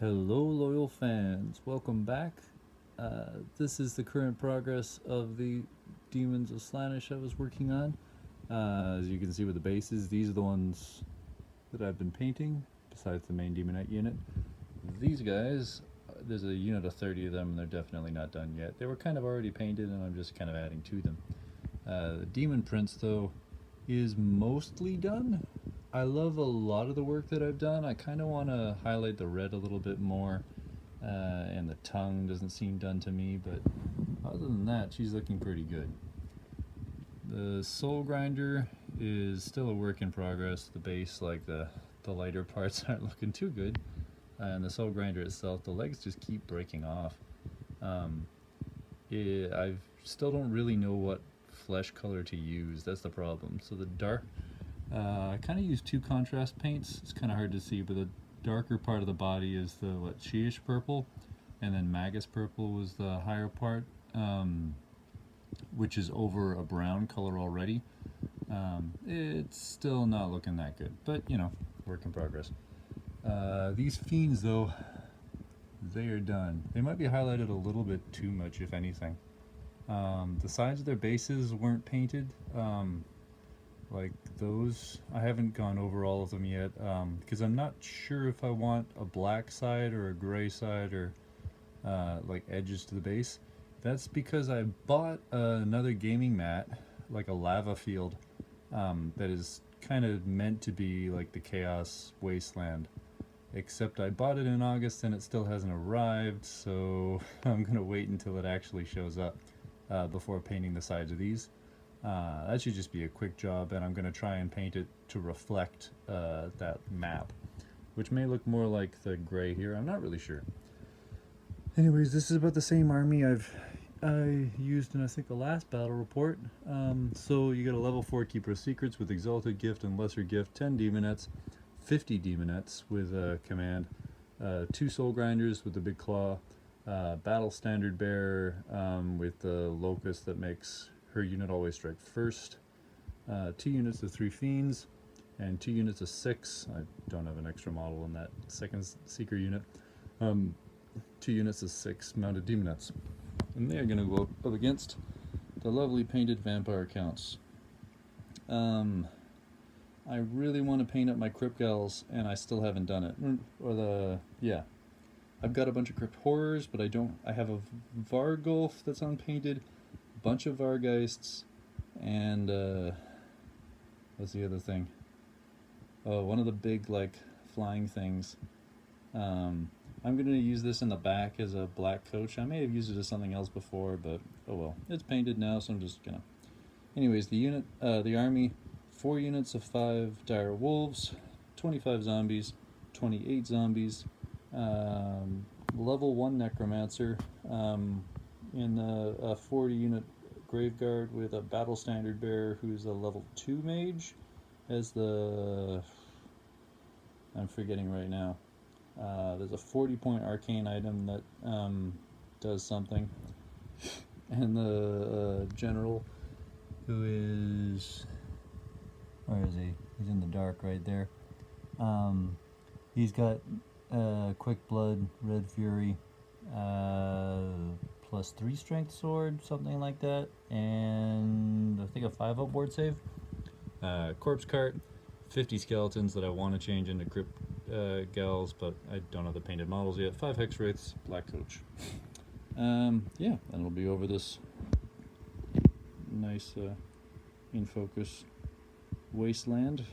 Hello, loyal fans. Welcome back. This is the current progress of the Demons of Slaanesh I was working on. As you can see with the bases, these are the ones that I've been painting, besides the main Demonite unit. These guys, there's a unit of 30 of them, and they're definitely not done yet. They were kind of already painted, and I'm just kind of adding to them. The Demon Prince, though, is mostly done. I love a lot of the work that I've done. I kind of want to highlight the red a little bit more, and the tongue doesn't seem done to me, but other than that, she's looking pretty good. The Soul Grinder is still a work in progress. The base, like the lighter parts, aren't looking too good, and the Soul Grinder itself, the legs just keep breaking off. I still don't really know what flesh color to use. That's the problem. So the dark, I kind of use two contrast paints. It's kind of hard to see, but the darker part of the body is the Chi-ish purple, and then Magus purple was the higher part, which is over a brown color already. It's still not looking that good, but you know, work in progress. These Fiends, though, they are done. They might be highlighted a little bit too much, if anything. The sides of their bases weren't painted. Like those, I haven't gone over all of them yet, because I'm not sure if I want a black side or a gray side, or like edges to the base. That's because I bought another gaming mat, like a lava field, that is kind of meant to be like the Chaos Wasteland, except I bought it in August and it still hasn't arrived, so I'm gonna wait until it actually shows up before painting the sides of these. That should just be a quick job, and I'm going to try and paint it to reflect that map, which may look more like the gray here. I'm not really sure. Anyways, this is about the same army I used in, I think, the last battle report. So you got a level 4 Keeper of Secrets with Exalted Gift and Lesser Gift, 10 Demonettes, 50 Demonettes with Command, 2 Soul Grinders with the Big Claw, Battle Standard Bearer with the Locust that makes her unit always strike first, 2 units of 3 Fiends, and 2 units of 6. I don't have an extra model in that second Seeker unit. 2 units of 6 Mounted Demonettes. And they are going to go up against the lovely painted Vampire Counts. I really want to paint up my Crypt Gals, and I still haven't done it. I've got a bunch of Crypt Horrors, but I have a Vargulf that's unpainted, bunch of Vargeists, and what's the other thing? Oh, one of the big like flying things. I'm gonna use this in the back as a black coach. I may have used it as something else before, but oh well. It's painted now, so I'm just gonna. Anyways, the army, 4 units of 5 dire wolves, 25 zombies, 28 zombies, level 1 necromancer, in a 40 unit Graveguard with a Battle Standard Bearer who's a level 2 mage as the... I'm forgetting right now. There's a 40-point arcane item that does something. And the general, who is... Where is he? He's in the dark right there. He's got Quick Blood, Red Fury, plus 3 strength sword, something like that, and I think a 5 outboard save. Corpse cart, 50 skeletons that I want to change into Crypt Gals, but I don't have the painted models yet. 5 Hex Wraiths, black coach. Yeah, and it'll be over this nice in focus wasteland,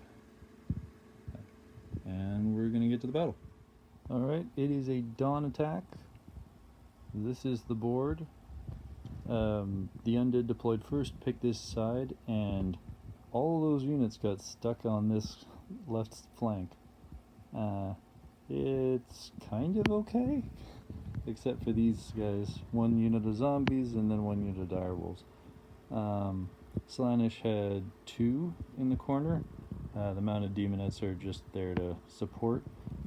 and we're gonna get to the battle. Alright, it is a dawn attack. This is the board. The undead deployed first, picked this side, and all of those units got stuck on this left flank. It's kind of okay, except for these guys. 1 unit of zombies and then 1 unit of direwolves. Slaanesh had 2 in the corner. The mounted demonettes are just there to support.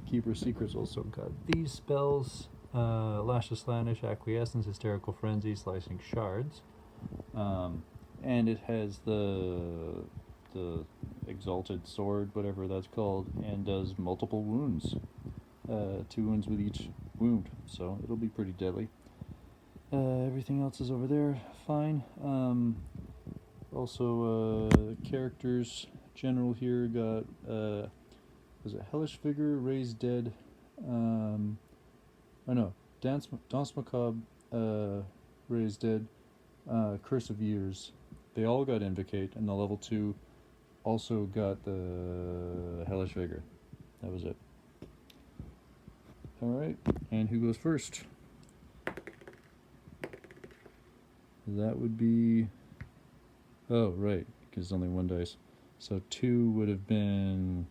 Keeper Secrets also got these spells. Lash of Slaanesh, Acquiescence, Hysterical Frenzy, Slicing Shards. And it has the Exalted Sword, whatever that's called, and does multiple wounds. 2 wounds with each wound, so it'll be pretty deadly. Everything else is over there, fine. Also, characters, general here got, was it Hellish Vigor, Raised Dead, oh no, Danse Macabre, Raised Dead, Curse of Years. They all got Invocate, and the level 2 also got the Hellish Vigor. That was it. Alright, and who goes first? That would be... Oh, right, because it's only 1 dice. So 2 would have been...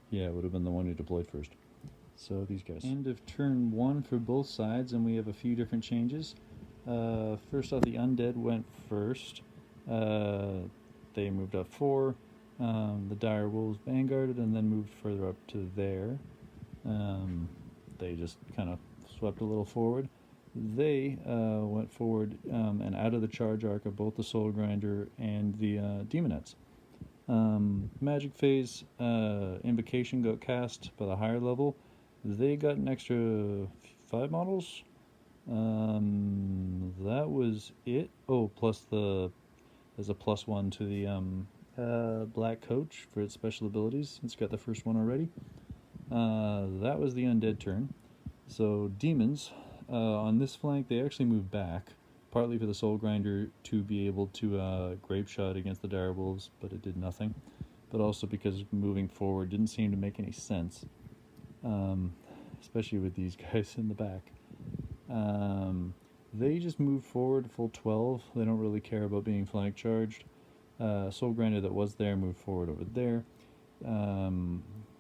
Yeah, it would have been the one who deployed first. So these guys. End of turn 1 for both sides, and we have a few different changes. First off, the Undead went first. They moved up 4. The Dire Wolves vanguarded and then moved further up to there. They just kind of swept a little forward. They went forward and out of the charge arc of both the Soul Grinder and the Demonettes. Magic Phase Invocation got cast by the higher level. They got an extra 5 models. That was it. Oh, plus there's a +1 to the Black Coach for its special abilities. It's got the first one already. That was the Undead turn. So Demons, on this flank, they actually moved back, partly for the Soul Grinder to be able to Grape Shot against the Dire Wolves, but it did nothing. But also because moving forward didn't seem to make any sense, especially with these guys in the back. They just moved forward full 12. They don't really care about being flank charged. Soul Grinder that was there moved forward over there.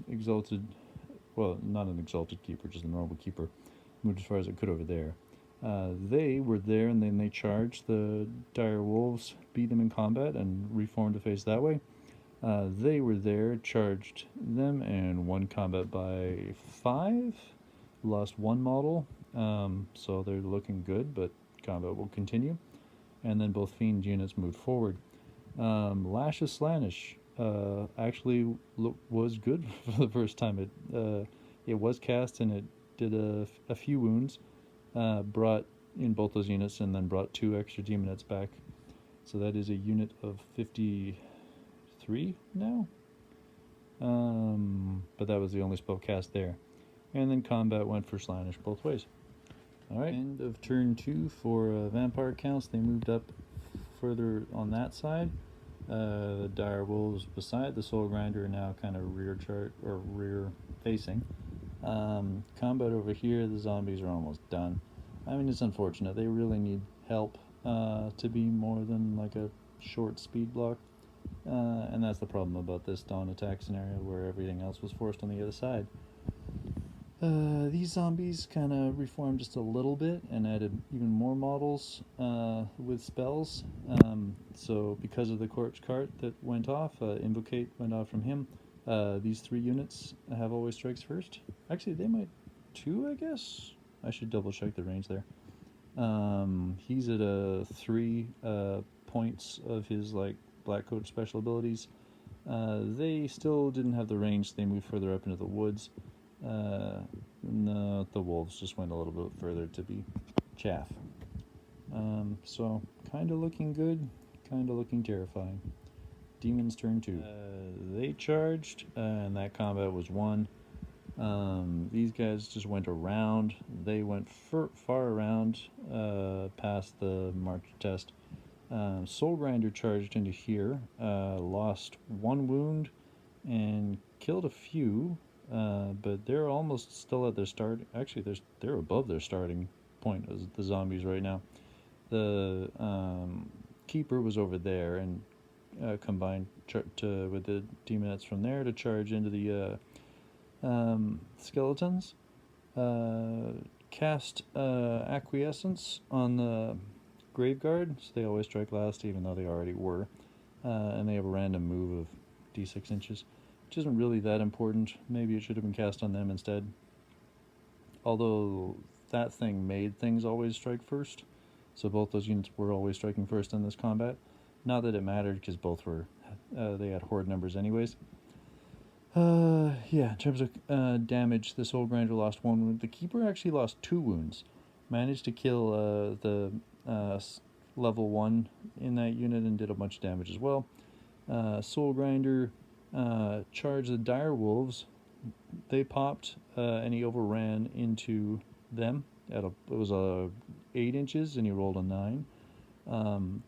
Exalted, well, not an Exalted Keeper, just a normal Keeper, moved as far as it could over there. They were there and then they charged the Dire Wolves, beat them in combat, and reformed to face that way. They were there, charged them, and won combat by 5. Lost 1 model, so they're looking good, but combat will continue. And then both Fiend units moved forward. Lash's Slaanesh actually was good for the first time. It was cast and it did a few wounds. Brought in both those units and then brought 2 extra Demonettes back. So that is a unit of 53 now. But that was the only spell cast there. And then combat went for Slaanesh both ways. Alright, end of turn 2 for Vampire counts. They moved up further on that side. The Dire Wolves beside the Soul Grinder are now kind of rear facing. Combat over here, the zombies are almost done. I mean, it's unfortunate. They really need help to be more than like a short speed block. And that's the problem about this dawn attack scenario where everything else was forced on the other side. These zombies kind of reformed just a little bit and added even more models with spells. So because of the Corpse Cart that went off, Invocate went off from him. These 3 units have always strikes first. Actually, they might 2, I guess. I should double check the range there. He's at 3 points of his like Black Coat special abilities. They still didn't have the range. They moved further up into the woods. No, the wolves just went a little bit further to be chaff. So kind of looking good, kind of looking terrifying. Demons turn 2. They charged, and that combat was won. These guys just went around. They went far around, past the march test. Soul Grinder charged into here, lost 1 wound, and killed a few. But they're almost still at their start. Actually, they're above their starting point as the zombies right now. The Keeper was over there and combined with the Demonettes from there to charge into the skeletons. Cast Acquiescence on the Graveguard, so they always strike last even though they already were. And they have a random move of d6 inches. Which isn't really that important. Maybe it should have been cast on them instead. Although that thing made things always strike first. So both those units were always striking first in this combat. Not that it mattered because both were, they had horde numbers anyways. Yeah, in terms of damage, the Soul Grinder lost 1 wound. The Keeper actually lost 2 wounds. Managed to kill the level 1 in that unit and did a bunch of damage as well. Soul Grinder charged the Dire Wolves. They popped and he overran into them. It was 8 inches and he rolled a 9.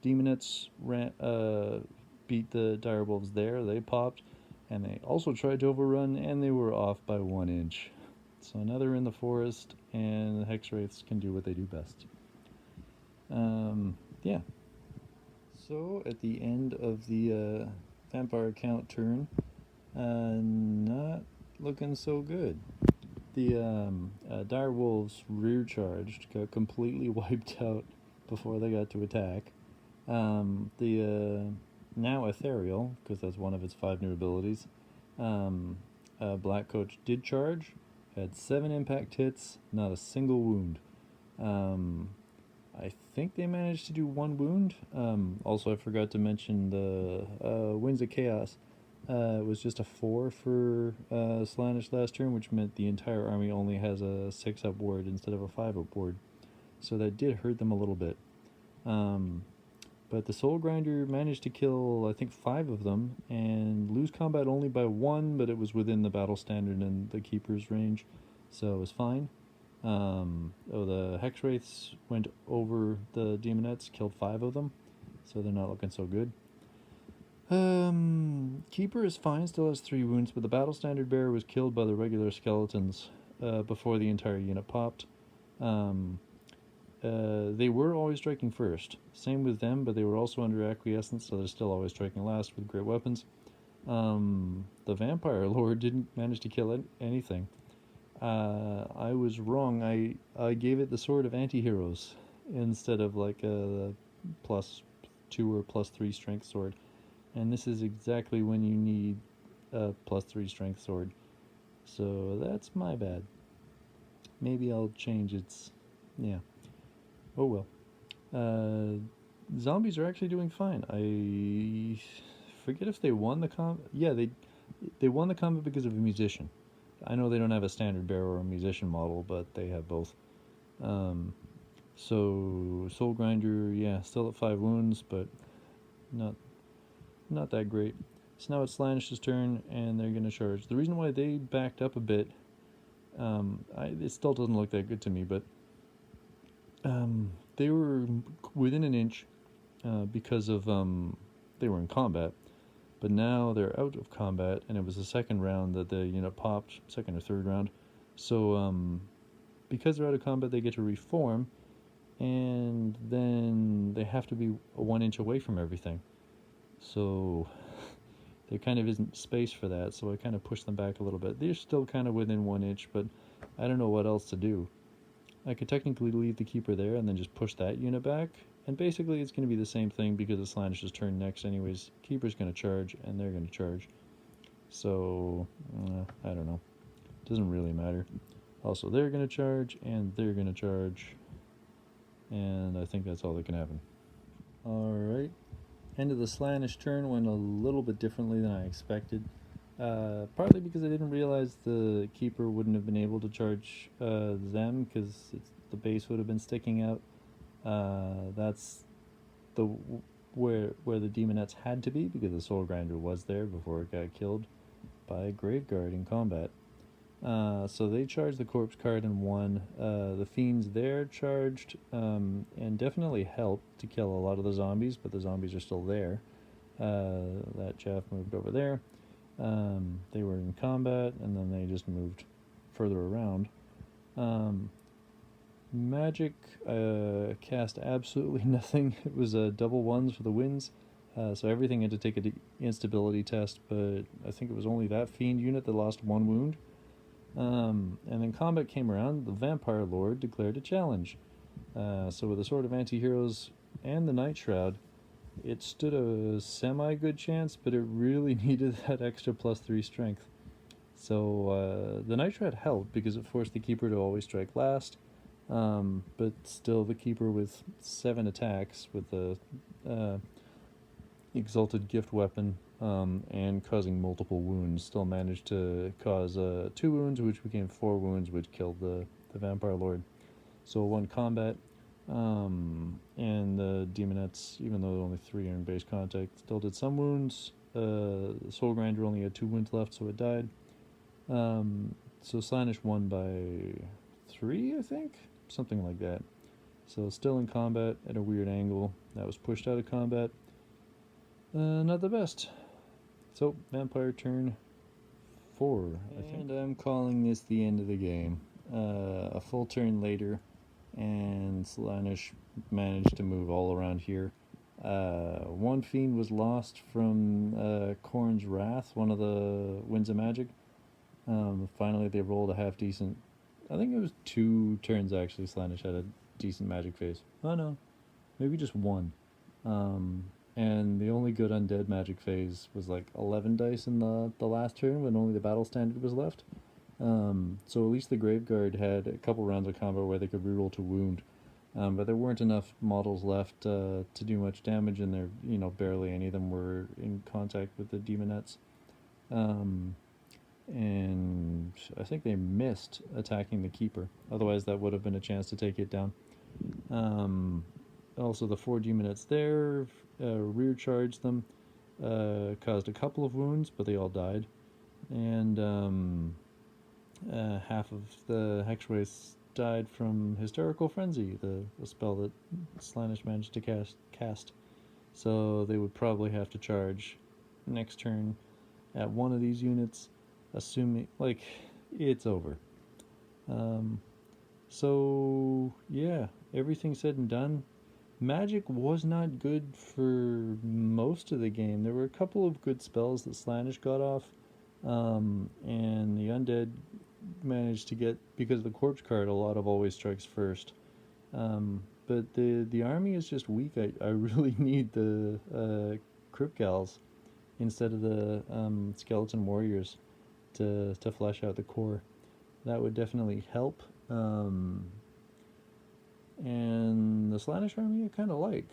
Demonettes beat the Dire Wolves there. They popped and they also tried to overrun and they were off by 1 inch. So now they're in the forest and the Hex Wraiths can do what they do best. Yeah. So at the end of the vampire count turn, not looking so good. The Dire Wolves rear charged, got completely wiped out before they got to attack. The now Ethereal, because that's one of its 5 new abilities, Black Coach did charge, had 7 impact hits, not a single wound. I think they managed to do 1 wound. Also, I forgot to mention the Winds of Chaos. It was just a 4 for Slaanesh last turn, which meant the entire army only has a 6-up ward instead of a 5-up ward. So that did hurt them a little bit. But the Soul Grinder managed to kill, I think, 5 of them and lose combat only by 1, but it was within the battle standard and the Keeper's range, so it was fine. The Hex Wraiths went over the Demonettes, killed 5 of them, so they're not looking so good. Keeper is fine, still has 3 wounds, but the battle standard bearer was killed by the regular skeletons before the entire unit popped. They were always striking first. Same with them, but they were also under acquiescence, so they're still always striking last with great weapons. The Vampire Lord didn't manage to kill anything. I was wrong. I gave it the Sword of Anti-Heroes instead of like a +2 or +3 strength sword. And this is exactly when you need a +3 strength sword. So that's my bad. Maybe I'll change its... yeah. Oh well. Zombies are actually doing fine. I forget if they won the combat. Yeah, they won the combat because of a musician. I know they don't have a standard bearer or a musician model, but they have both. So Soul Grinder, yeah, still at 5 wounds, but not that great. So now it's Slaanesh's turn, and they're going to charge. The reason why they backed up a bit, it still doesn't look that good to me, but they were within an inch because of they were in combat, but now they're out of combat, and it was the second round that the unit popped, second or third round. So because they're out of combat, they get to reform, and then they have to be 1 inch away from everything. So there kind of isn't space for that, so I kind of pushed them back a little bit. They're still kind of within 1 inch, but I don't know what else to do. I could technically leave the Keeper there and then just push that unit back, and basically it's going to be the same thing because it's Slaanesh's turn next anyways. Keeper's going to charge, and they're going to charge. So, I don't know. Doesn't really matter. Also, they're going to charge, and they're going to charge, and I think that's all that can happen. Alright. End of the Slaanesh turn went a little bit differently than I expected. Partly because I didn't realize the Keeper wouldn't have been able to charge them because the base would have been sticking out. That's where the Demonettes had to be because the Soul Grinder was there before it got killed by a Graveguard in combat. So they charged the Corpse card and won. The Fiends there charged and definitely helped to kill a lot of the zombies, but the zombies are still there. That chaff moved over there. They were in combat, and then they just moved further around. Magic cast absolutely nothing. It was double 1s for the wins, so everything had to take an instability test, but I think it was only that Fiend unit that lost 1 wound. And then combat came around, the Vampire Lord declared a challenge. So with the Sword of Anti-Heroes and the Night Shroud, it stood a semi-good chance, but it really needed that extra +3 strength. So the Night Shroud helped because it forced the Keeper to always strike last, but still the Keeper with 7 attacks with the Exalted Gift Weapon and causing multiple wounds. Still managed to cause 2 wounds, which became 4 wounds, which killed the Vampire Lord. So 1 combat, and the Demonettes, even though only 3 are in base contact, still did some wounds. The Soul Grinder only had 2 wounds left, so it died. So Slaanesh won by 3, I think? Something like that. So still in combat at a weird angle. That was pushed out of combat. Not the best. So, Vampire turn 4, I think. And I'm calling this the end of the game. A full turn later, and Slaanesh managed to move all around here. 1 Fiend was lost from Khorne's Wrath, one of the Winds of Magic. Finally, they rolled a half decent. I think it was 2 turns actually. Slaanesh had a decent magic phase. Oh no, maybe just 1. And the only good undead magic phase was like 11 dice in the last turn when only the battle standard was left. So at least the Graveguard had a couple rounds of combat where they could reroll to wound. But there weren't enough models left to do much damage, and there, barely any of them were in contact with the Demonettes. And I think they missed attacking the Keeper. Otherwise, that would have been a chance to take it down. Also, the 4 Demonettes there rear charged them, caused a couple of wounds, but they all died. And half of the Hexwraiths died from Hysterical Frenzy, the spell that Slaanesh managed to cast. So they would probably have to charge next turn at one of these units, assuming, it's over. So, yeah, everything said and done, Magic was not good for most of the game. There were a couple of good spells that Slaanesh got off, and the Undead managed to get, because of the Corpse card, a lot of Always Strikes First. But the army is just weak. I really need the Crypt Gals instead of the Skeleton Warriors to flesh out the core. That would definitely help. And the Slaanesh army I kind of like.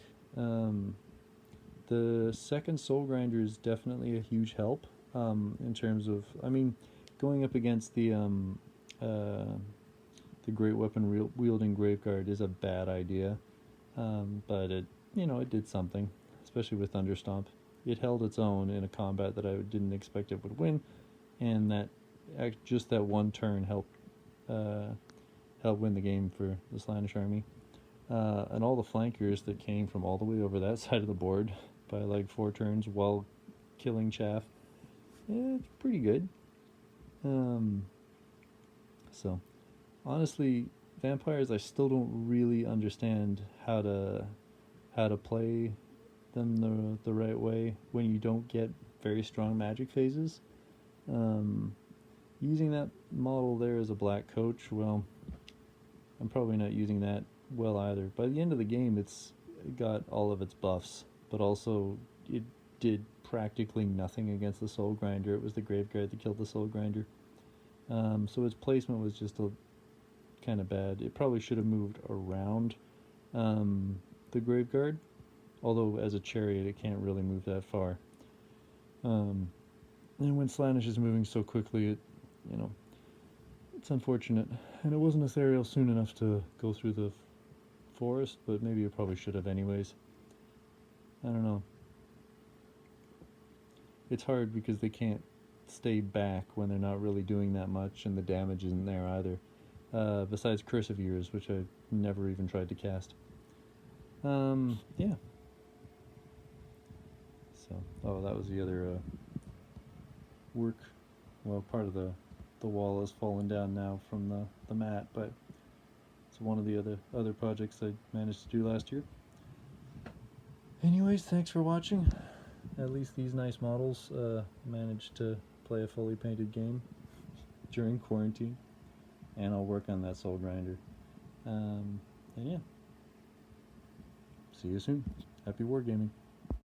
The second Soul Grinder is definitely a huge help in terms of, going up against the Great Weapon wielding Graveguard is a bad idea, but it did something, especially with Thunderstomp. It held its own in a combat that I didn't expect it would win, and that just that 1 turn helped win the game for the Slaanesh army. And all the flankers that came from all the way over that side of the board by 4 turns while killing chaff, it's pretty good. So honestly, vampires, I still don't really understand how to play them the right way when you don't get very strong magic phases. Using that model there as a black coach, well, I'm probably not using that well either. By the end of the game, it got all of its buffs, but also it did practically nothing against the Soul Grinder. It was the Graveguard that killed the Soul Grinder. So its placement was just kind of bad. It probably should have moved around the Graveguard, although as a chariot it can't really move that far. And when Slaanesh is moving so quickly, it's unfortunate. And it wasn't ethereal soon enough to go through the forest, but maybe it probably should have anyways. I don't know. It's hard because they can't stay back when they're not really doing that much, and the damage isn't there either. Besides Curse of Years, which I never even tried to cast. Yeah. So, that was the other work. Well, part of the wall has fallen down now from the mat, but it's one of the other projects I managed to do last year. Anyways, thanks for watching. At least these nice models managed to play a fully painted game during quarantine, and I'll work on that Soul Grinder. And yeah, see you soon. Happy wargaming.